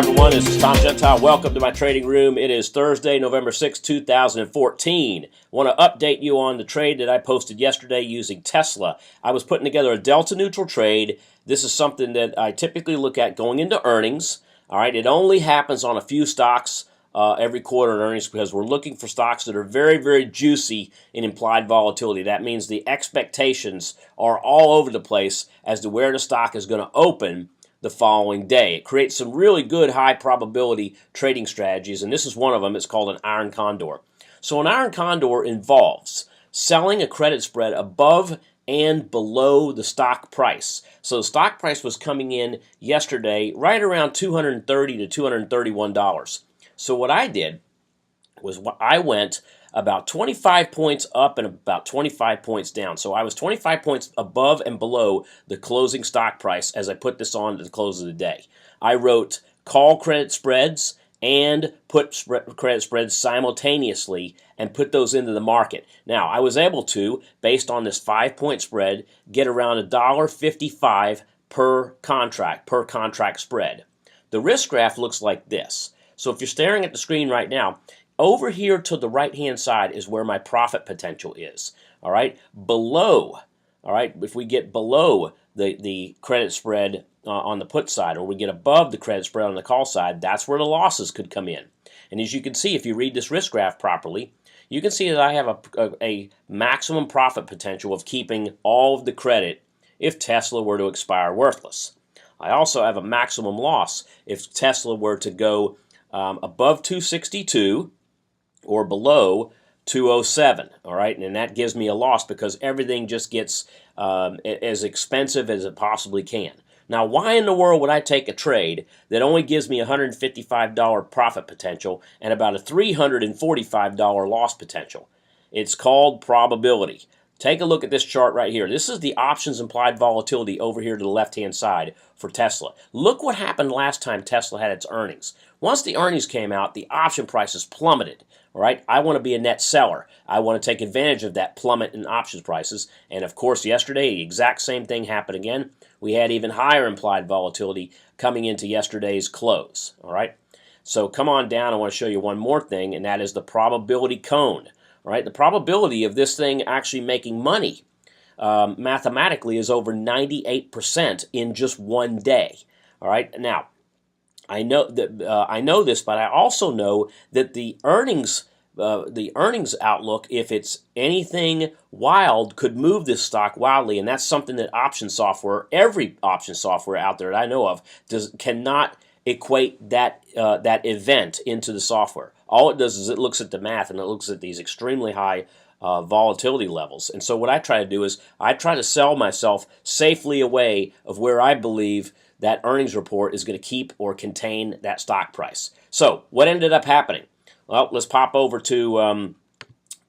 Everyone, this is Tom Gentile. Welcome to my trading room. It is Thursday, November 6, 2014. I want to update you on the trade that I posted yesterday using Tesla. I was putting together a delta neutral trade. This is something that I typically look at going into earnings. All right, it only happens on a few stocks every quarter in earnings because we're looking for stocks that are very, very juicy in implied volatility. That means the expectations are all over the place as to where the stock is going to open the following day. It creates some really good high probability trading strategies, and this is one of them. It's called an Iron Condor. So an Iron Condor involves selling a credit spread above and below the stock price. So the stock price was coming in yesterday right around $230 to $231. So what I did was I went about 25 points up and about 25 points down. So I was 25 points above and below the closing stock price as I put this on to the close of the day. I wrote call credit spreads and put credit spreads simultaneously and put those into the market. Now, I was able to, based on this 5-point spread, get around $1.55 per contract spread. The risk graph looks like this. So if you're staring at the screen right now, over here to the right-hand side is where my profit potential is. All right, below, all right, if we get below the credit spread on the put side, or we get above the credit spread on the call side, that's where the losses could come in. And as you can see, if you read this risk graph properly, you can see that I have a maximum profit potential of keeping all of the credit if Tesla were to expire worthless. I also have a maximum loss if Tesla were to go above 262 or below 207, all right? And that gives me a loss because everything just gets as expensive as it possibly can. Now, why in the world would I take a trade that only gives me a $155 profit potential and about a $345 loss potential? It's called probability. Take a look at this chart right here. This is the options implied volatility over here to the left-hand side for Tesla. Look what happened last time Tesla had its earnings. Once the earnings came out, the option prices plummeted. All right, I want to be a net seller. I want to take advantage of that plummet in options prices. And of course, yesterday, the exact same thing happened again. We had even higher implied volatility coming into yesterday's close. All right, so come on down. I want to show you one more thing, and that is the probability cone. All right, the probability of this thing actually making money mathematically is over 98% in just one day. All right, now I know this, but I also know that the earnings outlook, if it's anything wild, could move this stock wildly, and that's something that every option software out there that I know of, cannot equate that event into the software. All it does is it looks at the math and it looks at these extremely high volatility levels. And so what I try to do is I try to sell myself safely away of where I believe that earnings report is going to keep or contain that stock price. So what ended up happening? Well, let's pop over to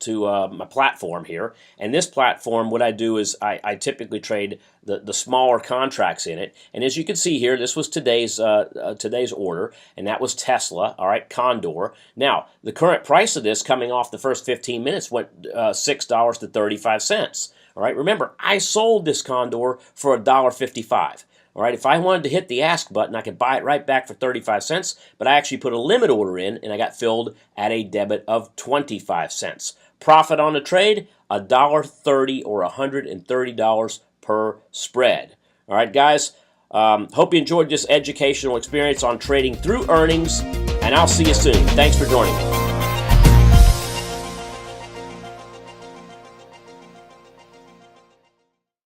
my platform here. And this platform, what I do is I typically trade the smaller contracts in it. And as you can see here, this was today's order, and that was Tesla, all right, Condor. Now, the current price of this coming off the first 15 minutes went $6 to 35 cents. All right, remember, I sold this Condor for $1.55. All right, if I wanted to hit the ask button, I could buy it right back for 35 cents, but I actually put a limit order in, and I got filled at a debit of 25 cents. Profit on the trade, $1.30 or $130 per spread. All right, guys, hope you enjoyed this educational experience on trading through earnings, and I'll see you soon. Thanks for joining me.